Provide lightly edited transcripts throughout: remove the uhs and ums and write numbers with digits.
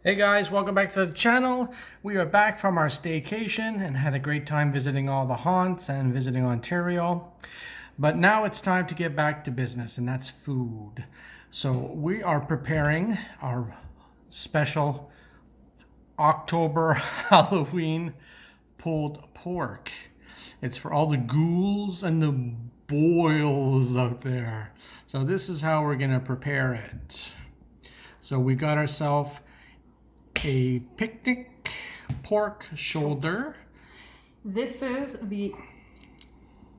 Hey guys, welcome back to the channel. We are back from our staycation and had a great time visiting all the haunts and visiting Ontario. But now it's time to get back to business, and that's food. So we are preparing our special October Halloween pulled pork. It's for all the ghouls and the boils out there. So this is how we're gonna prepare it. So we got ourselves a picnic pork shoulder. This is the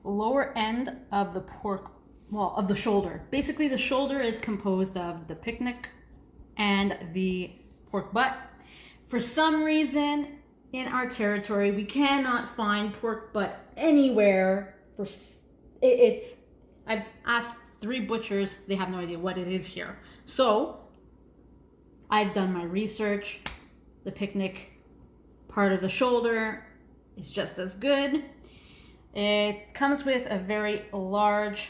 lower end of the pork, well, of the shoulder. Basically, the shoulder is composed of the picnic and the pork butt. For some reason, in our territory, we cannot find pork butt anywhere. I've asked 3 butchers, they have no idea what it is here. So I've done my research. The picnic part of the shoulder is just as good. It comes with a very large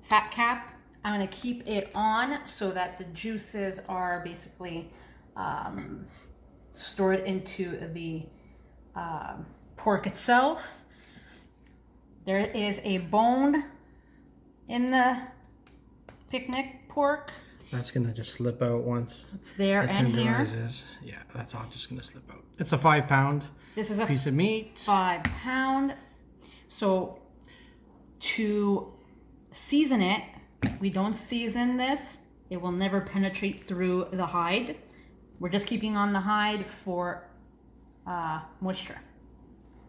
fat cap. I'm going to keep it on so that the juices are basically stored into the pork itself. There is a bone in the picnic pork. That's gonna just slip out once It's there it and here. tenderizes. Yeah, that's all just gonna slip out. It's a 5-pound This is a piece of meat. 5-pound. So to season it, we don't season this. It will never penetrate through the hide. We're just keeping on the hide for moisture.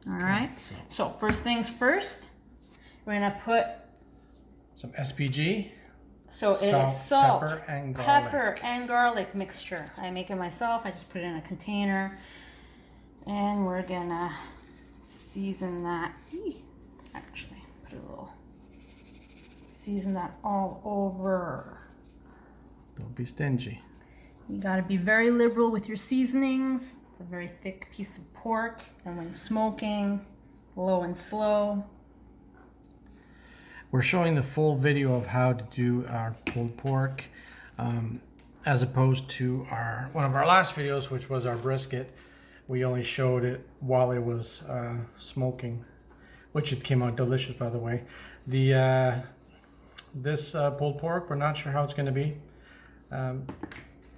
All right. So first things first, we're gonna put. Some SPG. So it is salt, pepper and garlic mixture. I make it myself. I just put it in a container, and we're gonna season that. Actually, put a little. Season that all over. Don't be stingy. You gotta be very liberal with your seasonings. It's a very thick piece of pork, and when smoking, low and slow. We're showing the full video of how to do our pulled pork, as opposed to one of our last videos, which was our brisket. We only showed it while it was smoking, which it came out delicious, by the way. This pulled pork, we're not sure how it's going to be. You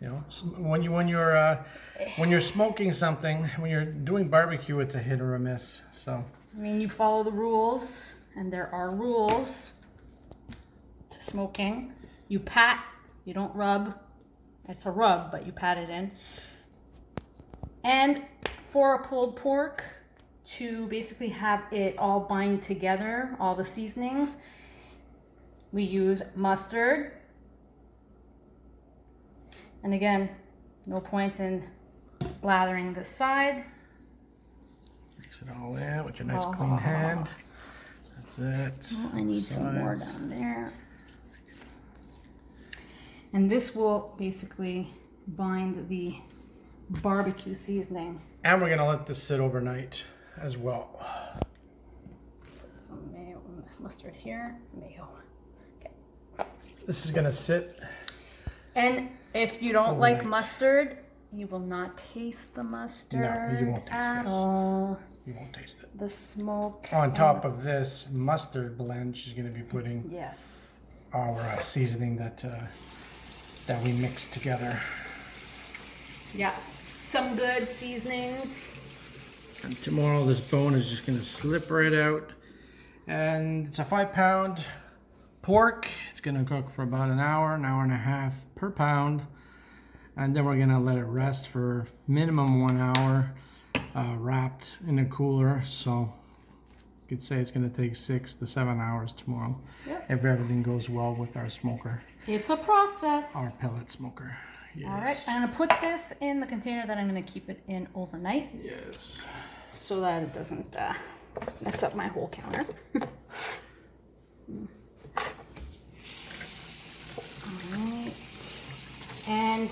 know, when you're smoking something, when you're doing barbecue, it's a hit or a miss. So I mean, you follow the rules. And there are rules to smoking. You pat, you don't rub. It's a rub, but you pat it in. And for a pulled pork, to basically have it all bind together, all the seasonings, we use mustard. And again, no point in blathering this side. Mix it all in with your nice clean hand. That's it. Well, I need some more down there. And this will basically bind the barbecue seasoning. And we're gonna let this sit overnight as well. Put some mayo, mustard here, mayo. Okay. This is gonna sit. And if you don't like mustard, you will not taste the mustard No, you won't taste at this. all. You won't taste it. The smoke. On top of this mustard blend, she's going to be putting our seasoning that we mixed together. Yeah, some good seasonings. And tomorrow this bone is just going to slip right out. And it's a 5-pound pork. It's going to cook for about an hour and a half per pound. And then we're going to let it rest for minimum 1 hour. Wrapped in a cooler, so you could say it's going to take 6 to 7 hours tomorrow. Yep. If everything goes well with our smoker. It's a process. Our pellet smoker. Yes. All right, I'm going to put this in the container that I'm going to keep it in overnight. Yes. So that it doesn't mess up my whole counter. All right. And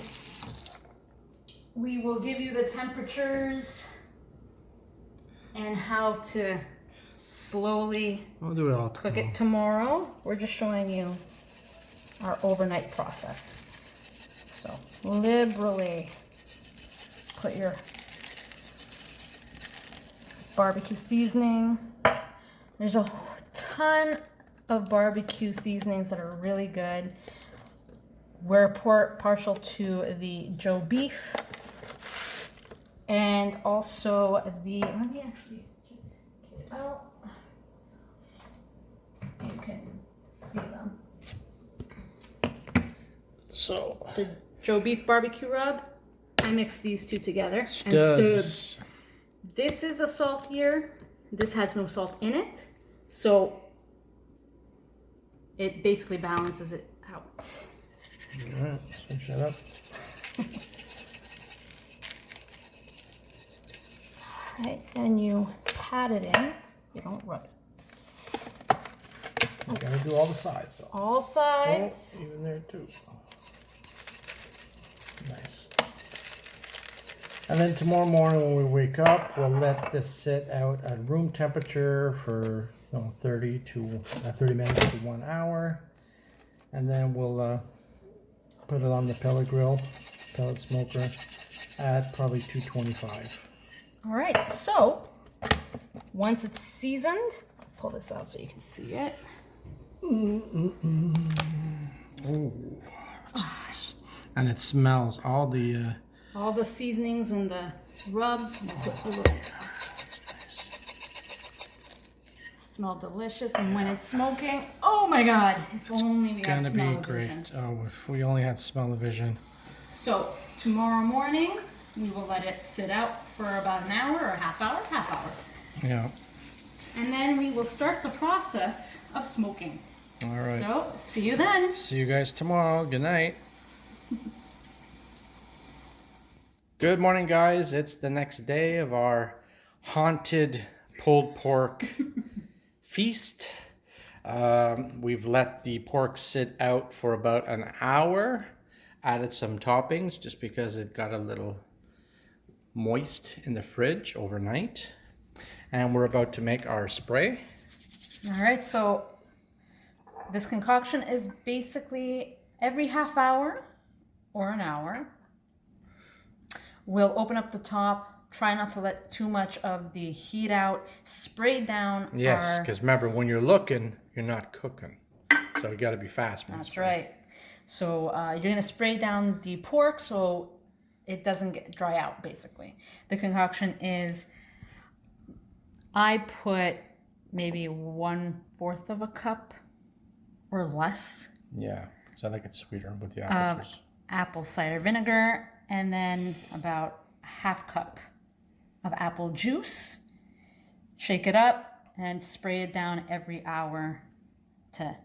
we will give you the temperatures and how to slowly We'll do it all cook it tomorrow. We're just showing you our overnight process. So liberally put your barbecue seasoning. There's a ton of barbecue seasonings that are really good. We're partial to the Joe beef and also the, let me actually get it out. You can see them. So The Joe beef barbecue rub, I mix these two together. And Stubbs. this is a saltier. This has no salt in it, so it basically balances it out. All right, switch that up. Right, and you pat it in. You don't rub it. You gotta do all the sides. So. All sides. Oh, even there too. Nice. And then tomorrow morning when we wake up, we'll let this sit out at room temperature for 30 minutes to 1 hour, and then we'll put it on the pellet smoker at probably 225. All right, so once it's seasoned, I'll pull this out so you can see it. Ooh, that's nice. And it smells all the seasonings and the rubs. We'll put through it. Smell delicious, and when it's smoking, oh my God! If only we had gonna be smell-o-vision. great. Oh, if we only had smell-o-vision. So tomorrow morning, we will let it sit out for about an hour or a half hour. Yeah. And then we will start the process of smoking. All right. So, see you then. See you guys tomorrow. Good night. Good morning, guys. It's the next day of our haunted pulled pork feast. We've let the pork sit out for about an hour. Added some toppings just because it got a little moist in the fridge overnight. And we're about to make our spray. All right, so this concoction is basically every half hour or an hour. We'll open up the top, try not to let too much of the heat out, spray down. Yes, because remember, when you're looking, you're not cooking. So you got to be fast. That's right. So you're going to spray down the pork so it doesn't dry out, basically. The concoction is, I put maybe 1/4 of a cup or less. Yeah, so I think it's sweeter with the apple juice. Apple cider vinegar, and then about a half cup of apple juice. Shake it up and spray it down every hour to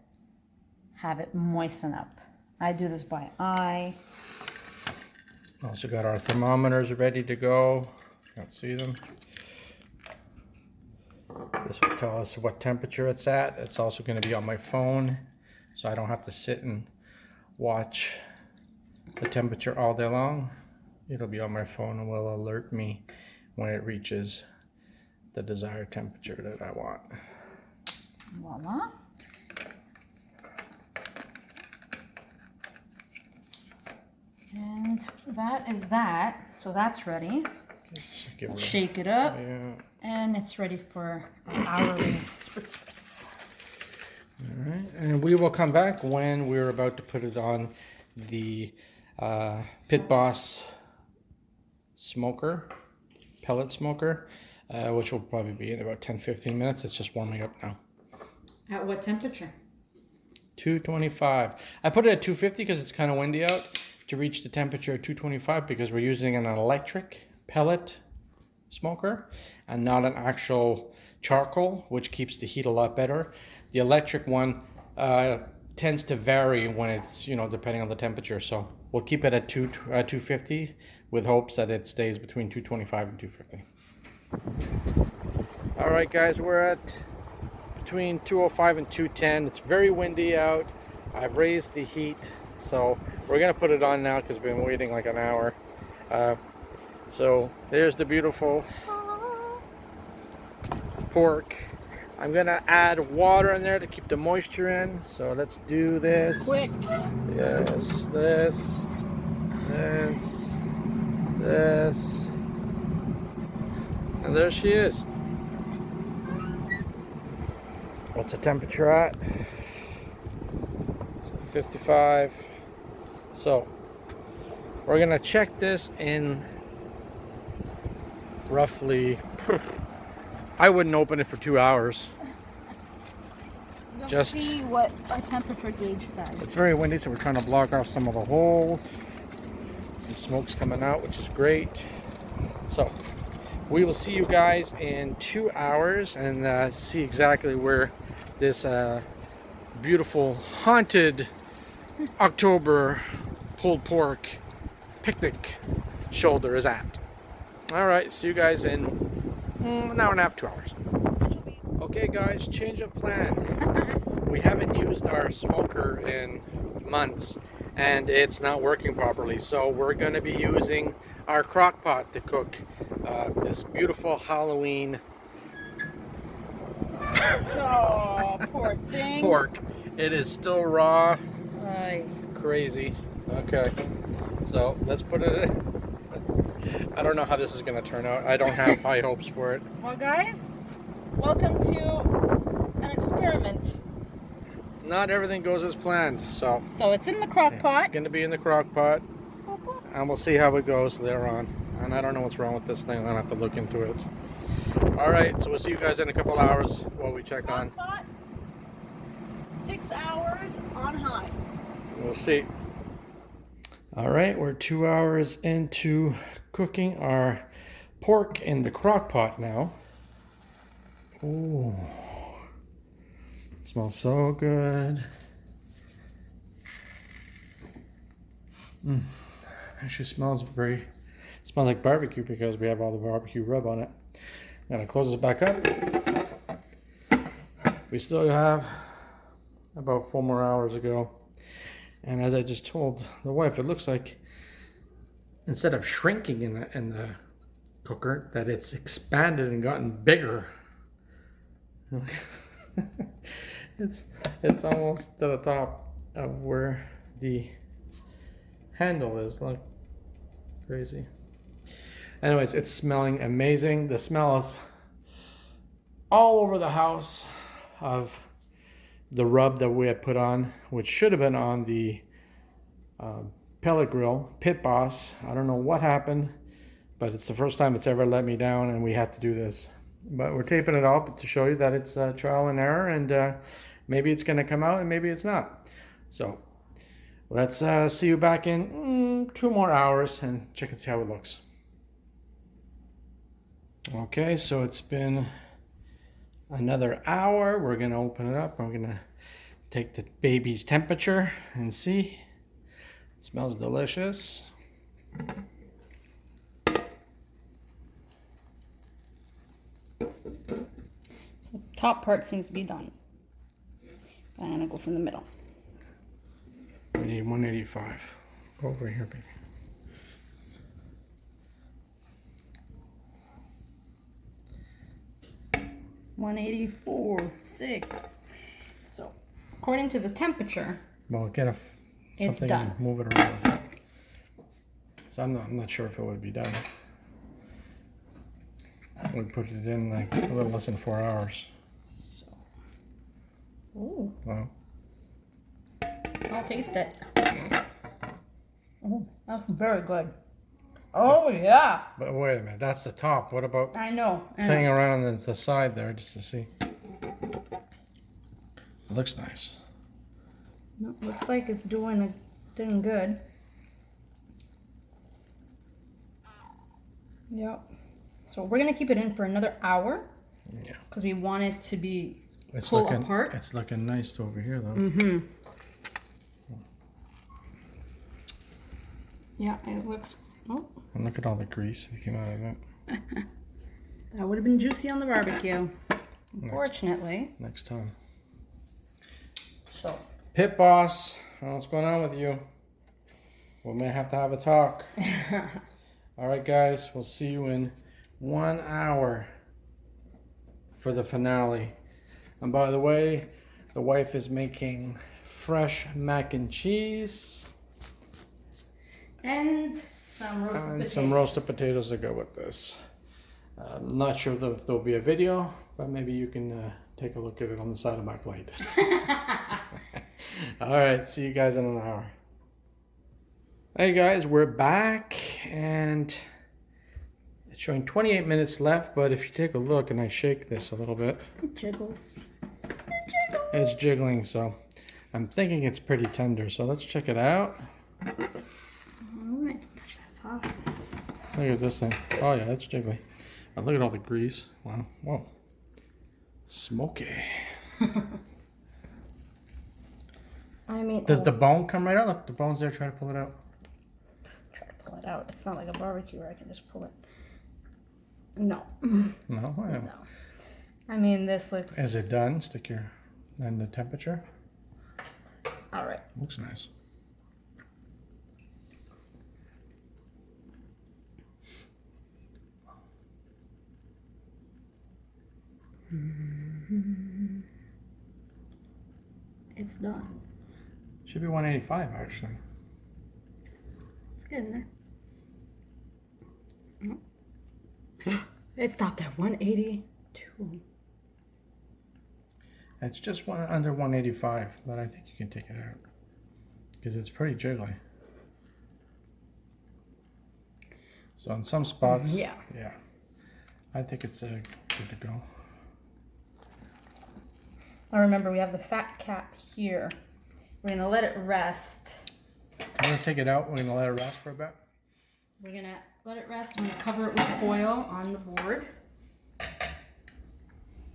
have it moisten up. I do this by eye. Also got our thermometers ready to go. Can't see them. This will tell us what temperature it's at. It's also going to be on my phone, so I don't have to sit and watch the temperature all day long. It'll be on my phone and will alert me when it reaches the desired temperature that I want. Voila. And that is that. So that's ready. We'll shake it up, and it's ready for an hourly spritz spritz. All right, and we will come back when we're about to put it on the Pit Boss smoker, pellet smoker, which will probably be in about 10-15 minutes. It's just warming up now. At what temperature? 225. I put it at 250 because it's kind of windy out, to reach the temperature at 225 because we're using an electric pellet smoker and not an actual charcoal, which keeps the heat a lot better. The electric one tends to vary when it's, depending on the temperature. So we'll keep it at 250 with hopes that it stays between 225 and 250. All right, guys, we're at between 205 and 210. It's very windy out. I've raised the heat, so we're gonna put it on now because we've been waiting like an hour. So there's the beautiful pork. I'm gonna add water in there to keep the moisture in. So let's do this. Quick. Yes, this. And there she is. What's the temperature at? 55. So we're gonna check this in roughly, I wouldn't open it for 2 hours. We'll Just see what our temperature gauge says. It's very windy, so we're trying to block off some of the holes. Some smoke's coming out, which is great. So we will see you guys in 2 hours and see exactly where this beautiful haunted October pulled pork picnic shoulder is at. All right, see you guys in an hour and a half, 2 hours. Okay guys, change of plan. We haven't used our smoker in months and it's not working properly, so we're going to be using our crock pot to cook this beautiful Halloween Oh, poor thing. pork. It is still raw. Right. It's crazy. Okay, so let's put it in. I don't know how this is going to turn out. I don't have high hopes for it. Well, guys, welcome to an experiment. Not everything goes as planned, so it's in the crock pot. it's going to be in the crock pot, and we'll see how it goes later on. And I don't know what's wrong with this thing. I'll have to look into it. All right, so we'll see you guys in a couple hours while we check on. Pot, 6 hours on high. We'll see. All right, we're 2 hours into cooking our pork in the crock pot now. Ooh, it smells so good. Actually smells like barbecue because we have all the barbecue rub on it. I'm gonna close this back up. We still have about 4 more hours to go. And as I just told the wife, it looks like instead of shrinking in the cooker, that it's expanded and gotten bigger. it's almost to the top of where the handle is. Like crazy. Anyways, it's smelling amazing. The smell is all over the house of the rub that we had put on, which should have been on the pellet grill, Pit Boss. I don't know what happened, but it's the first time it's ever let me down and we had to do this. But we're taping it up to show you that it's trial and error, and maybe it's going to come out and maybe it's not. So let's see you back in 2 more hours and check and see how it looks. Okay, so it's been another hour. We're going to open it up. We're going to take the baby's temperature and see. It smells delicious. So top part seems to be done. I'm gonna go from the middle. We need 185. Go over here, baby. $184.6. So, according to the temperature, Well, get something done. and move it around. So I'm not sure if it would be done. We put it in like a little less than 4 hours. so. Ooh, Wow. I'll taste it. Oh, that's very good. Oh yeah. But wait a minute, that's the top. What about I know. playing around on the side there just to see? It looks nice. No, looks like it's doing good. Yep. So we're gonna keep it in for another hour. Yeah. Because we want it to be It's pull looking, apart. It's looking nice over here though. Mm-hmm. Yeah, it looks. Oh, And look at all the grease that came out of it. that would have been juicy on the barbecue. Unfortunately. Next time. So. Pit Boss, what's going on with you? We may have to have a talk. All right, guys, we'll see you in 1 hour for the finale. And by the way, the wife is making fresh mac and cheese. And some roasted potatoes. Some roasted potatoes to go with this. I'm not sure if there'll be a video, but maybe you can take a look at it on the side of my plate. All right, see you guys in an hour. Hey guys, we're back and it's showing 28 minutes left, but if you take a look and I shake this a little bit, It jiggles. it's jiggling, so I'm thinking it's pretty tender. So let's check it out. Alright, touch that soft. Look at this thing. Oh yeah, it's jiggly. Oh, look at all the grease. Wow. Whoa. Smoky. I mean, Does the bone come right out? Look, the bone's there. Try to pull it out. try to pull it out. It's not like a barbecue where I can just pull it. No. No? No. I mean, this looks... Is it done? Stick your... And the temperature? Alright. Looks nice. It's done. Should be 185 actually. It's good in there. It stopped at 182. It's just under 185, but I think you can take it out because it's pretty jiggly. So in some spots, yeah, I think it's good to go. Now remember, we have the fat cap here. We're gonna let it rest. I'm gonna take it out. We're gonna let it rest for a bit. We're gonna let it rest. I'm gonna cover it with foil on the board,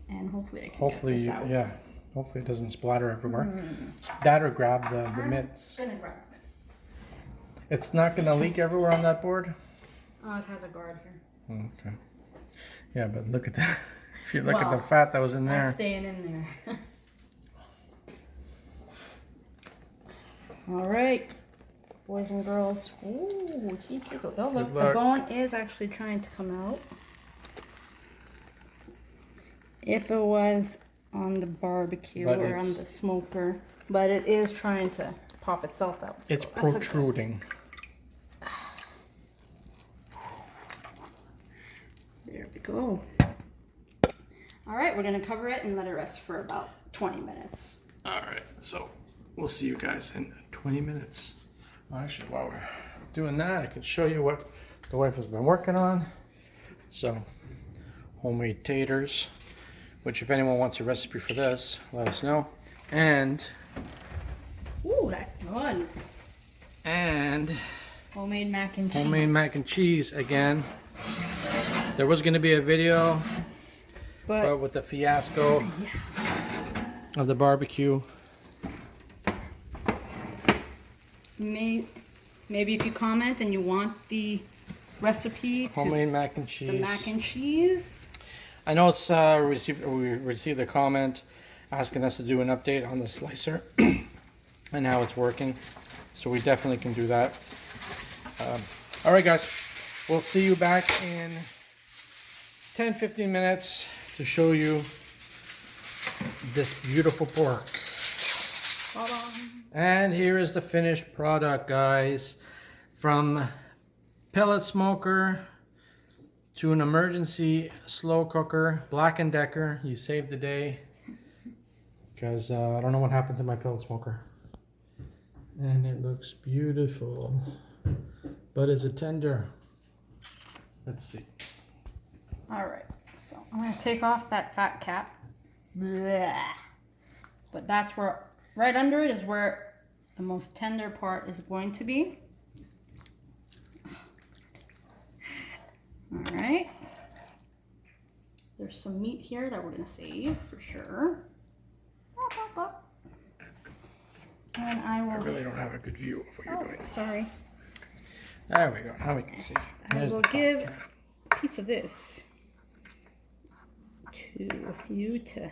and hopefully I can get this out. Yeah. Hopefully it doesn't splatter everywhere. That or grab the mitts. I'm gonna grab it. It's not gonna leak everywhere on that board. Oh, it has a guard here. Okay. Yeah, but look at that. If you look at Well, the fat that was in there. That's staying in there. All right, boys and girls. Ooh, he jiggled. Oh, look, the bone is actually trying to come out. If it was on the barbecue or on the smoker, but it is trying to pop itself out. So it's protruding. There we go. All right, we're gonna cover it and let it rest for about 20 minutes. All right, so we'll see you guys in 20 minutes. Actually, while we're doing that, I can show you what the wife has been working on. So, homemade taters, which if anyone wants a recipe for this, let us know. And, Ooh, that's done. And homemade mac and cheese. Homemade mac and cheese again. There was going to be a video, but with the fiasco of the barbecue. Maybe if you comment and you want the recipe to Homemade mac and cheese. the mac and cheese. I know it's we received a comment asking us to do an update on the slicer and how it's working. So we definitely can do that. All right, guys. We'll see you back in 10-15 minutes to show you this beautiful pork. And here is the finished product, guys. From pellet smoker to an emergency slow cooker, Black & Decker. You saved the day because I don't know what happened to my pellet smoker. And it looks beautiful. But is it tender? Let's see. All right, so I'm gonna take off that fat cap. Blah. But that's where, right under it is where the most tender part is going to be. All right. There's some meat here that we're gonna save for sure. And I will. I really don't have a good view of what you're doing. Sorry. There we go. Now we can see. I will give a piece of this to you to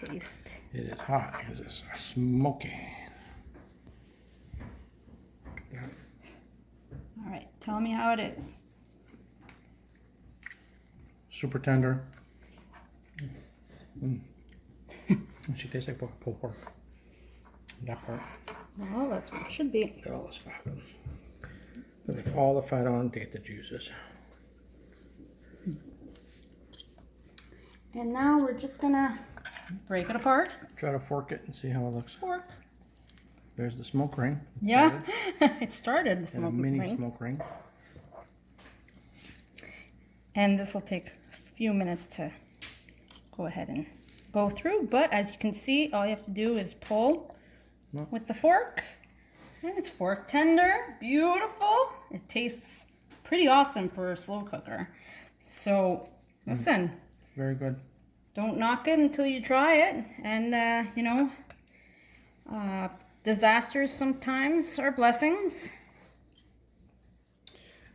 taste. It is hot because it's smoky. All right, tell me how it is. Super tender. She tastes like pulled pork. That part. Well, that's what it should be. Got all this fat. Put all the fat on, take the juices. And now we're just gonna break it apart. Try to fork it and see how it looks. Fork. There's the smoke ring. Yeah, it started the And a smoke mini ring. smoke ring. And this will take a few minutes to go ahead and go through. But as you can see, all you have to do is pull with the fork. And it's fork tender, beautiful. It tastes pretty awesome for a slow cooker. So listen, Very good. don't knock it until you try it. And you know, disasters sometimes are blessings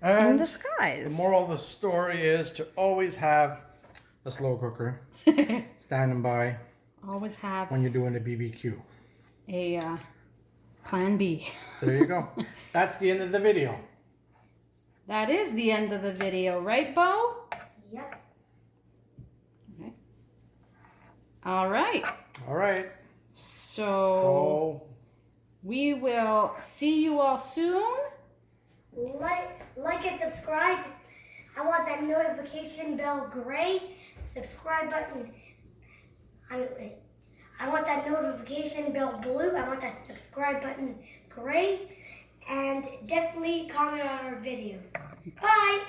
in And disguise. the moral of the story is to always have a slow cooker standing by Always have when you're doing a BBQ. a plan B. So there you go. That's the end of the video. That is the end of the video, right, Bo? Yep. Okay. All right. All right. So we will see you all soon. Like and subscribe. I want that notification bell gray. Subscribe button. I want that notification bell blue. I want that subscribe button gray. And definitely comment on our videos. Bye.